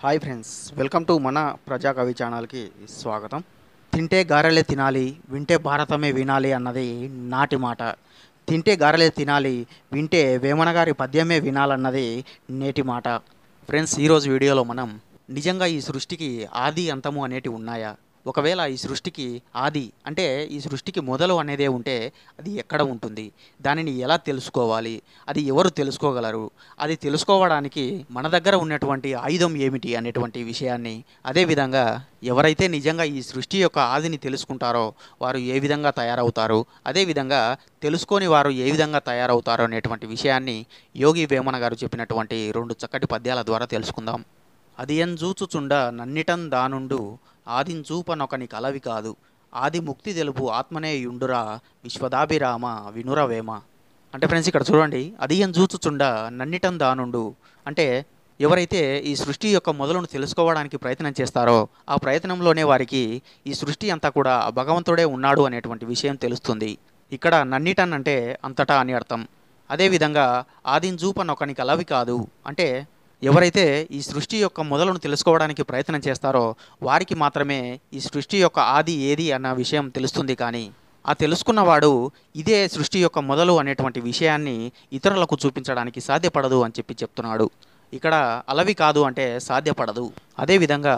Hi friends, welcome to మన ప్రజాకవి ఛానల్కి స్వాగతం. తింటే గారెలే తినాలి, వింటే భారతమే వినాలి అన్నది నాటి మాట. తింటే గారెలే తినాలి, వింటే వేమన గారి పద్యమే వినాలన్నది నేటి మాట. ఫ్రెండ్స్, ఈరోజు వీడియోలో మనం నిజంగా ఈ సృష్టికి ఆది అంతము అనేటివి ఉన్నాయా? ఒకవేళ ఈ సృష్టికి ఆది అంటే ఈ సృష్టికి మొదలు అనేదే ఉంటే అది ఎక్కడ ఉంటుంది? దానిని ఎలా తెలుసుకోవాలి? అది ఎవరు తెలుసుకోగలరు? అది తెలుసుకోవడానికి మన దగ్గర ఉన్నటువంటి ఆయుధం ఏమిటి అనేటువంటి విషయాన్ని, అదేవిధంగా ఎవరైతే నిజంగా ఈ సృష్టి యొక్క ఆదిని తెలుసుకుంటారో వారు ఏ విధంగా తయారవుతారు, అదేవిధంగా తెలుసుకొని వారు ఏ విధంగా తయారవుతారో అనేటువంటి విషయాన్ని యోగి వేమన గారు చెప్పినటువంటి 2 చక్కటి పద్యాల ద్వారా తెలుసుకుందాం. అది ఎంజూచుచుండ నన్నిటం దానుండు ఆదించూపనొకని కలవి కాదు, ఆది ముక్తి తెలుపు ఆత్మనే యుండురా విశ్వదాభిరామ వినురవేమ. అంటే ఫ్రెండ్స్, ఇక్కడ చూడండి, అది ఎంజూచుచుండ నన్నిటం దానుండు అంటే ఎవరైతే ఈ సృష్టి యొక్క మొదలును తెలుసుకోవడానికి ప్రయత్నం చేస్తారో ఆ ప్రయత్నంలోనే వారికి ఈ సృష్టి అంతా కూడా భగవంతుడే ఉన్నాడు అనేటువంటి విషయం తెలుస్తుంది. ఇక్కడ నన్నిటన్ అంటే అంతటా అని అర్థం. అదేవిధంగా ఆదింజూపనొకని కలవి కాదు అంటే ఎవరైతే ఈ సృష్టి యొక్క మొదలును తెలుసుకోవడానికి ప్రయత్నం చేస్తారో వారికి మాత్రమే ఈ సృష్టి యొక్క ఆది ఏది అన్న విషయం తెలుస్తుంది. కానీ ఆ తెలుసుకున్నవాడు ఇదే సృష్టి యొక్క మొదలు అనేటువంటి విషయాన్ని ఇతరులకు చూపించడానికి సాధ్యపడదు అని చెప్తున్నాడు. ఇక్కడ అలవి కాదు అంటే సాధ్యపడదు. అదేవిధంగా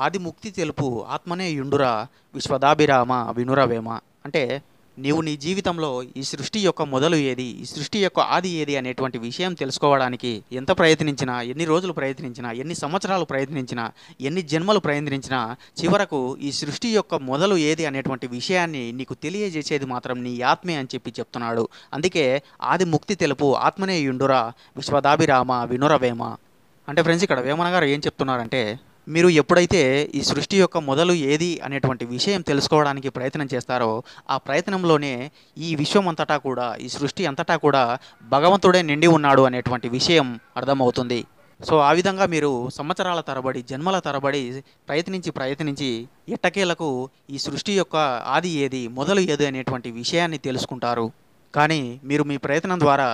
ఆది ముక్తి తెలుపు ఆత్మనే యుండురా విశ్వదాభిరామ వినురవేమ అంటే నీవు నీ జీవితంలో ఈ సృష్టి యొక్క మొదలు ఏది, ఈ సృష్టి యొక్క ఆది ఏది అనేటువంటి విషయం తెలుసుకోవడానికి ఎంత ప్రయత్నించినా, ఎన్ని రోజులు ప్రయత్నించినా, ఎన్ని సంవత్సరాలు ప్రయత్నించినా, ఎన్ని జన్మలు ప్రయత్నించినా చివరకు ఈ సృష్టి యొక్క మొదలు ఏది అనేటువంటి విషయాన్ని నీకు తెలియజేసేది మాత్రం నీ ఆత్మే అని చెప్తున్నాడు. అందుకే ఆది ముక్తి తెలుపు ఆత్మనే యుండురా విశ్వదాభిరామ వినురవేమ. అంటే ఫ్రెండ్స్, ఇక్కడ వేమన గారు ఏం చెప్తున్నారంటే, మీరు ఎప్పుడైతే ఈ సృష్టి యొక్క మొదలు ఏది అనేటువంటి విషయం తెలుసుకోవడానికి ప్రయత్నం చేస్తారో ఆ ప్రయత్నంలోనే ఈ విశ్వం అంతటా కూడా, ఈ సృష్టి అంతటా కూడా భగవంతుడే నిండి ఉన్నాడు అనేటువంటి విషయం అర్థమవుతుంది. సో ఆ విధంగా మీరు సంవత్సరాల తరబడి, జన్మల తరబడి ప్రయత్నించి ఎట్టకేలకు ఈ సృష్టి యొక్క ఆది ఏది, మొదలు ఏది అనేటువంటి విషయాన్ని తెలుసుకుంటారు. కానీ మీరు మీ ప్రయత్నం ద్వారా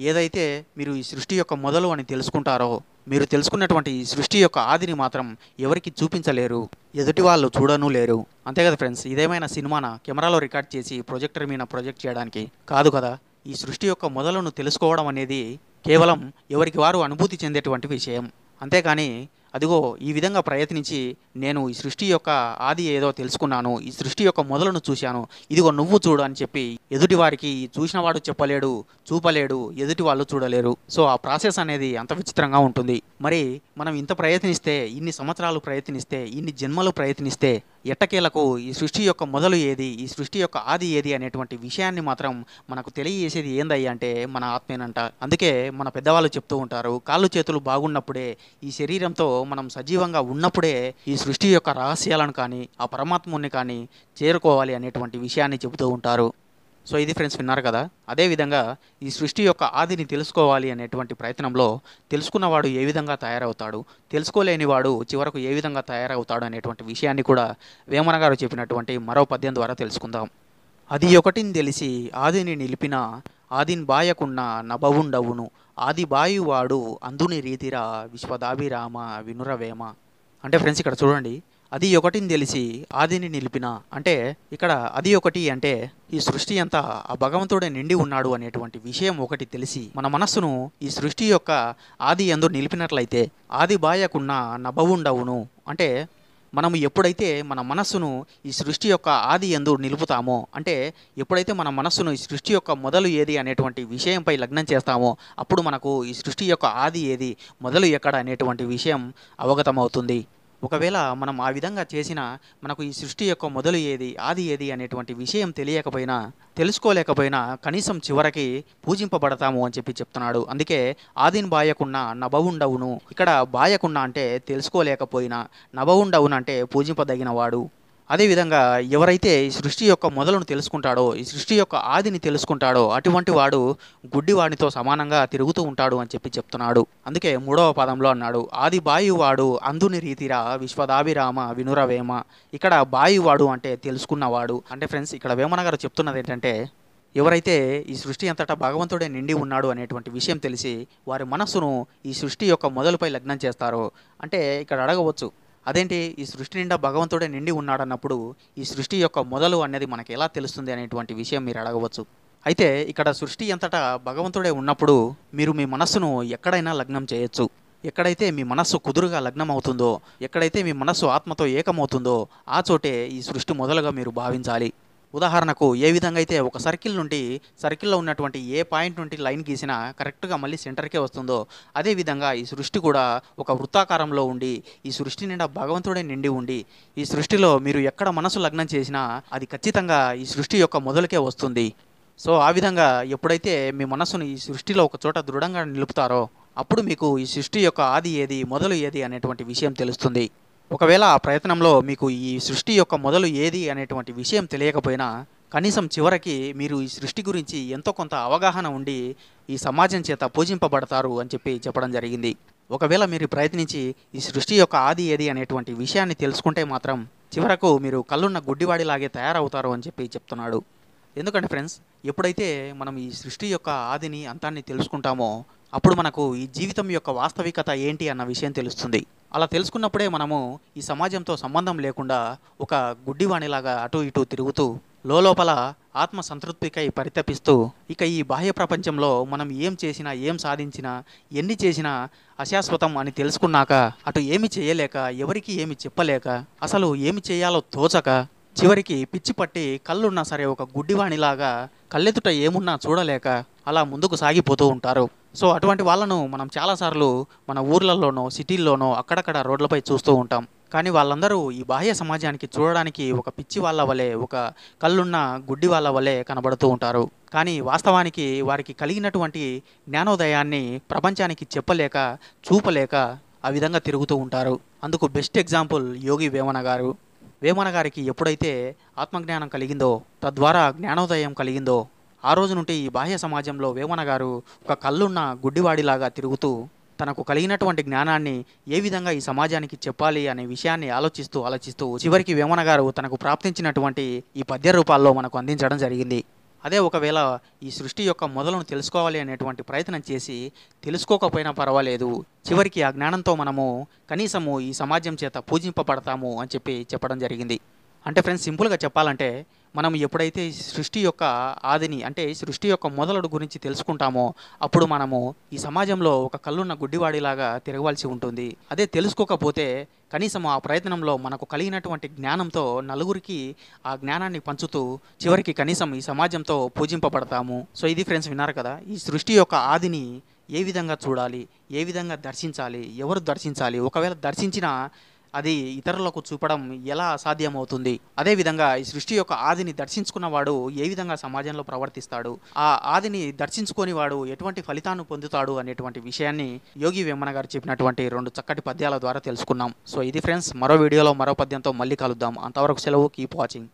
ఏదైతే మీరు ఈ సృష్టి యొక్క మొదలు అని తెలుసుకుంటారో, మీరు తెలుసుకున్నటువంటి ఈ సృష్టి యొక్క ఆదిని మాత్రం ఎవరికి చూపించలేరు, ఎదుటి వాళ్ళు చూడను లేరు. అంతే కదా ఫ్రెండ్స్, ఇదేమైనా సినిమానా కెమెరాలో రికార్డ్ చేసి ప్రొజెక్టర్ మీద ప్రొజెక్ట్ చేయడానికి? కాదు కదా. ఈ సృష్టి యొక్క మొదలును తెలుసుకోవడం అనేది కేవలం ఎవరికి వారు అనుభూతి చెందేటువంటి విషయం. అంతేకాని అదిగో ఈ విధంగా ప్రయత్నించి నేను ఈ సృష్టి యొక్క ఆది ఏదో తెలుసుకున్నాను, ఈ సృష్టి యొక్క మొదలును చూశాను, ఇదిగో నువ్వు చూడు అని చెప్పి ఎదుటి వారికి చూసినవాడు చెప్పలేడు, చూపలేడు, ఎదుటి వాళ్ళు చూడలేరు. సో ఆ ప్రాసెస్ అనేది అంత విచిత్రంగా ఉంటుంది. మరి మనం ఇంత ప్రయత్నిస్తే, ఇన్ని సంవత్సరాలు ప్రయత్నిస్తే, ఇన్ని జన్మలు ప్రయత్నిస్తే ఎట్టకేలకు ఈ సృష్టి యొక్క మొదలు ఏది, ఈ సృష్టి యొక్క ఆది ఏది అనేటువంటి విషయాన్ని మాత్రం మనకు తెలియజేసేది ఏందయ్యా అంటే మన ఆత్మేనంట. అందుకే మన పెద్దవాళ్ళు చెప్తూ ఉంటారు, కాళ్ళు చేతులు బాగున్నప్పుడే, ఈ శరీరంతో మనం సజీవంగా ఉన్నప్పుడే ఈ సృష్టి యొక్క రహస్యాలను కానీ ఆ పరమాత్ముని కానీ చేరుకోవాలి అనేటువంటి విషయాన్ని చెబుతూ ఉంటారు. సో ఇది ఫ్రెండ్స్, విన్నారు కదా. అదేవిధంగా ఈ సృష్టి యొక్క ఆదిని తెలుసుకోవాలి అనేటువంటి ప్రయత్నంలో తెలుసుకున్నవాడు ఏ విధంగా తయారవుతాడు, తెలుసుకోలేనివాడు చివరకు ఏ విధంగా తయారవుతాడు అనేటువంటి విషయాన్ని కూడా వేమన గారు చెప్పినటువంటి మరో పద్యం ద్వారా తెలుసుకుందాం. అది ఒకటిని తెలిసి ఆదిని నిలిపిన ఆదిన్ బాయకున్న నభవుండవును, ఆది బాయువాడు అందుని రీతిరా విశ్వదాభిరామ వినురవేమ. అంటే ఫ్రెండ్స్, ఇక్కడ చూడండి, అది ఒకటిని తెలిసి ఆదిని నిలిపిన అంటే ఇక్కడ అది ఒకటి అంటే ఈ సృష్టి అంతా ఆ భగవంతుడే నిండి ఉన్నాడు అనేటువంటి విషయం ఒకటి తెలిసి మన మనస్సును ఈ సృష్టి యొక్క ఆది యందు నిలిపినట్లయితే ఆది బాయకున్న నభవుండవును అంటే మనము ఎప్పుడైతే మన మనస్సును ఈ సృష్టి యొక్క ఆది యందు నిలుపుతామో, అంటే ఎప్పుడైతే మన మనస్సును ఈ సృష్టి యొక్క మొదలు ఏది అనేటువంటి విషయంపై లగ్నం చేస్తామో అప్పుడు మనకు ఈ సృష్టి యొక్క ఆది ఏది, మొదలు ఎక్కడ అనేటువంటి విషయం అవగతమవుతుంది. ఒకవేళ మనం ఆ విధంగా చేసినా మనకు ఈ సృష్టి యొక్క మొదలు ఏది, ఆది ఏది అనేటువంటి విషయం తెలియకపోయినా, తెలుసుకోలేకపోయినా కనీసం చివరికి పూజింపబడతాము అని చెప్తున్నాడు. అందుకే ఆదిని బాయకున్న నభవుండవును, ఇక్కడ బాయకున్న అంటే తెలుసుకోలేకపోయినా, నభవుండవును అంటే పూజింపదగినవాడు. అదేవిధంగా ఎవరైతే ఈ సృష్టి యొక్క మొదలును తెలుసుకుంటాడో, ఈ సృష్టి యొక్క ఆదిని తెలుసుకుంటాడో అటువంటి వాడు గుడ్డివాడితో సమానంగా తిరుగుతూ ఉంటాడు అని చెప్తున్నాడు. అందుకే 3వ పదంలో అన్నాడు, ఆది బాయువాడు అందుని రీతిరా విశ్వదాభిరామ వినురవేమ. ఇక్కడ బాయువాడు అంటే తెలుసుకున్నవాడు. అంటే ఫ్రెండ్స్, ఇక్కడ వేమన గారు చెప్తున్నది ఏంటంటే ఎవరైతే ఈ సృష్టి అంతటా భగవంతుడే నిండి ఉన్నాడు అనేటువంటి విషయం తెలిసి వారి మనస్సును ఈ సృష్టి యొక్క మొదలుపై లగ్నం చేస్తారో, అంటే ఇక్కడ అడగవచ్చు, అదేంటి ఈ సృష్టి నిండా భగవంతుడే నిండి ఉన్నాడన్నప్పుడు ఈ సృష్టి యొక్క మొదలు అనేది మనకి ఎలా తెలుస్తుంది అనేటువంటి విషయం మీరు అడగవచ్చు. అయితే ఇక్కడ సృష్టి అంతటా భగవంతుడే ఉన్నప్పుడు మీరు మీ మనస్సును ఎక్కడైనా లగ్నం చేయొచ్చు. ఎక్కడైతే మీ మనస్సు కుదురుగా లగ్నం అవుతుందో, ఎక్కడైతే మీ మనస్సు ఆత్మతో ఏకమవుతుందో ఆ చోటే ఈ సృష్టి మొదలుగా మీరు భావించాలి. ఉదాహరణకు ఏ విధంగా అయితే ఒక సర్కిల్లో ఉన్నటువంటి ఏ పాయింట్ నుండి లైన్ గీసినా కరెక్ట్గా మళ్ళీ సెంటర్కే వస్తుందో, అదేవిధంగా ఈ సృష్టి కూడా ఒక వృత్తాకారంలో ఉండి ఈ సృష్టి నిండా భగవంతుడే నిండి ఉండి ఈ సృష్టిలో మీరు ఎక్కడ మనసు లగ్నం చేసినా అది ఖచ్చితంగా ఈ సృష్టి యొక్క మొదలుకే వస్తుంది. సో ఆ విధంగా ఎప్పుడైతే మీ మనస్సును ఈ సృష్టిలో ఒక చోట దృఢంగా నిలుపుతారో అప్పుడు మీకు ఈ సృష్టి యొక్క ఆది ఏది మొదలు ఏది అనేటువంటి విషయం తెలుస్తుంది. ఒకవేళ ఆ ప్రయత్నంలో మీకు ఈ సృష్టి యొక్క మొదలు ఏది అనేటువంటి విషయం తెలియకపోయినా కనీసం చివరికి మీరు ఈ సృష్టి గురించి ఎంతో కొంత అవగాహన ఉండి ఈ సమాజం చేత పూజింపబడతారు అని చెప్పడం జరిగింది. ఒకవేళ మీరు ప్రయత్నించి ఈ సృష్టి యొక్క ఆది ఏది అనేటువంటి విషయాన్ని తెలుసుకుంటే మాత్రం చివరకు మీరు కళ్ళున్న గుడ్డివాడిలాగే తయారవుతారు అని చెప్తున్నాడు. ఎందుకంటే ఫ్రెండ్స్, ఎప్పుడైతే మనం ఈ సృష్టి యొక్క ఆదిని అంతాన్ని తెలుసుకుంటామో అప్పుడు మనకు ఈ జీవితం యొక్క వాస్తవికత ఏంటి అన్న విషయం తెలుస్తుంది. అలా తెలుసుకున్నప్పుడే మనము ఈ సమాజంతో సంబంధం లేకుండా ఒక గుడ్డివాణిలాగా అటు ఇటు తిరుగుతూ లోపల ఆత్మ సంతృప్తికై పరితపిస్తూ ఇక ఈ బాహ్య ప్రపంచంలో మనం ఏం చేసినా ఏం సాధించినా ఎన్ని చేసినా అశాశ్వతం అని తెలుసుకున్నాక అటు ఏమి చేయలేక ఎవరికి ఏమి చెప్పలేక అసలు ఏమి చేయాలో తోచక చివరికి పిచ్చి పట్టి కళ్ళున్నా సరే ఒక గుడ్డివాణిలాగా కళ్ళెదుట ఏమున్నా చూడలేక అలా ముందుకు సాగిపోతూ ఉంటారు. సో అటువంటి వాళ్ళను మనం చాలాసార్లు మన ఊర్లలోనో సిటీల్లోనో అక్కడక్కడ రోడ్లపై చూస్తూ ఉంటాం. కానీ వాళ్ళందరూ ఈ బాహ్య సమాజానికి చూడడానికి ఒక పిచ్చి వాళ్ళ వలె, ఒక కళ్ళున్న గుడ్డి వాళ్ళ వలె కనబడుతూ ఉంటారు. కానీ వాస్తవానికి వారికి కలిగినటువంటి జ్ఞానోదయాన్ని ప్రపంచానికి చెప్పలేక చూపలేక ఆ విధంగా తిరుగుతూ ఉంటారు. అందుకు బెస్ట్ ఎగ్జాంపుల్ యోగి వేమన గారు. వేమన గారికి ఎప్పుడైతే ఆత్మజ్ఞానం కలిగిందో, తద్వారా జ్ఞానోదయం కలిగిందో ఆ రోజు నుండి ఈ బాహ్య సమాజంలో వేమన గారు ఒక కళ్ళున్న గుడ్డివాడిలాగా తిరుగుతూ తనకు కలిగినటువంటి జ్ఞానాన్ని ఏ విధంగా ఈ సమాజానికి చెప్పాలి అనే విషయాన్ని ఆలోచిస్తూ చివరికి వేమన గారు తనకు ప్రాప్తించినటువంటి ఈ పద్య రూపాల్లో మనకు అందించడం జరిగింది. అదే ఒకవేళ ఈ సృష్టి యొక్క మొదలను తెలుసుకోవాలి అనేటువంటి ప్రయత్నం చేసి తెలుసుకోకపోయినా పర్వాలేదు, చివరికి ఆ జ్ఞానంతో మనము కనీసము ఈ సమాజం చేత పూజింపబడతాము అని చెప్పడం జరిగింది. అంటే ఫ్రెండ్స్, సింపుల్గా చెప్పాలంటే మనం ఎప్పుడైతే సృష్టి యొక్క ఆదిని అంటే సృష్టి యొక్క మొదలుడు గురించి తెలుసుకుంటామో అప్పుడు మనము ఈ సమాజంలో ఒక కళ్ళున్న గుడ్డివాడిలాగా తిరగవలసి ఉంటుంది. అదే తెలుసుకోకపోతే కనీసం ఆ ప్రయత్నంలో మనకు కలిగినటువంటి జ్ఞానంతో నలుగురికి ఆ జ్ఞానాన్ని పంచుతూ చివరికి కనీసం ఈ సమాజంతో పూజింపబడతాము. సో ఇది ఫ్రెండ్స్, విన్నారు కదా, ఈ సృష్టి యొక్క ఆదిని ఏ విధంగా చూడాలి, ఏ విధంగా దర్శించాలి, ఎవరు దర్శించాలి, ఒకవేళ దర్శించినా అది ఇతరులకు చూపడం ఎలా అసాధ్యమవుతుంది, అదేవిధంగా ఈ సృష్టి యొక్క ఆదిని దర్శించుకున్నవాడు ఏ విధంగా సమాజంలో ప్రవర్తిస్తాడు, ఆ ఆదిని దర్శించుకొని వాడు ఎటువంటి ఫలితాన్ని పొందుతాడు అనేటువంటి విషయాన్ని యోగి వేమన గారు చెప్పినటువంటి 2 చక్కటి పద్యాల ద్వారా తెలుసుకున్నాం. సో ఇది ఫ్రెండ్స్, మరో వీడియోలో మరో పద్యంతో మళ్ళీ కలుద్దాం. అంతవరకు సెలవు. Keep watching.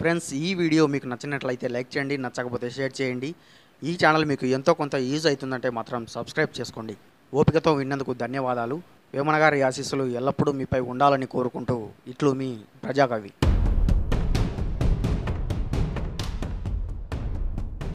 ఫ్రెండ్స్, ఈ వీడియో మీకు నచ్చినట్లయితే లైక్ చేయండి, నచ్చకపోతే షేర్ చేయండి. ఈ ఛానల్ మీకు ఎంతో కొంత యూజ్ అవుతుందంటే మాత్రం సబ్స్క్రైబ్ చేసుకోండి. ఓపికతో విన్నందుకు ధన్యవాదాలు. వేమన గారి ఆశీస్సులు ఎల్లప్పుడూ మీపై ఉండాలని కోరుకుంటూ ఇట్లు మీ ప్రజాకవి.